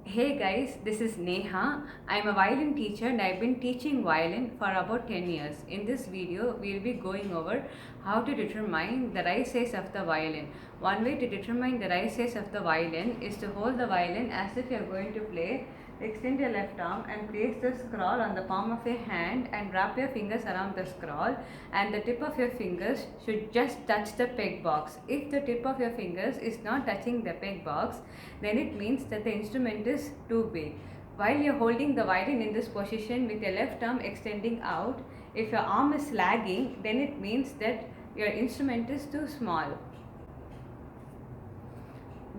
Hey guys, this is Neha. I'm a violin teacher and I've been teaching violin for about 10 years. In this video, we'll be going over how to determine the right size of the violin. One way to determine the right size of the violin is to hold the violin as if you're going to play. Extend your left arm and place the scroll on the palm of your hand and wrap your fingers around the scroll, and the tip of your fingers should just touch the peg box. If the tip of your fingers is not touching the peg box, then it means that the instrument is too big. While you're holding the violin in this position with your left arm extending out, if your arm is lagging, then it means that your instrument is too small.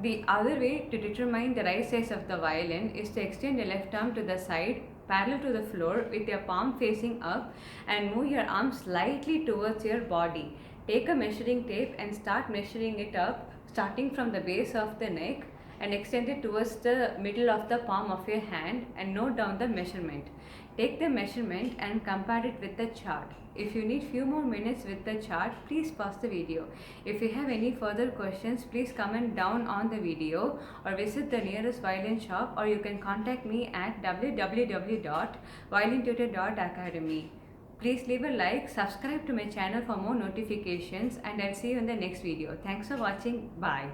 The other way to determine the right size of the violin is to extend your left arm to the side parallel to the floor with your palm facing up and move your arm slightly towards your body. Take a measuring tape and start measuring it up starting from the base of the neck and extend it towards the middle of the palm of your hand and note down the measurement. Take the measurement and compare it with the chart. If you need few more minutes with the chart, please pause the video. If you have any further questions, please comment down on the video or visit the nearest violin shop, or you can contact me at www.violintutor.academy. Please leave a like, subscribe to my channel for more notifications, and I'll see you in the next video. Thanks for watching. Bye.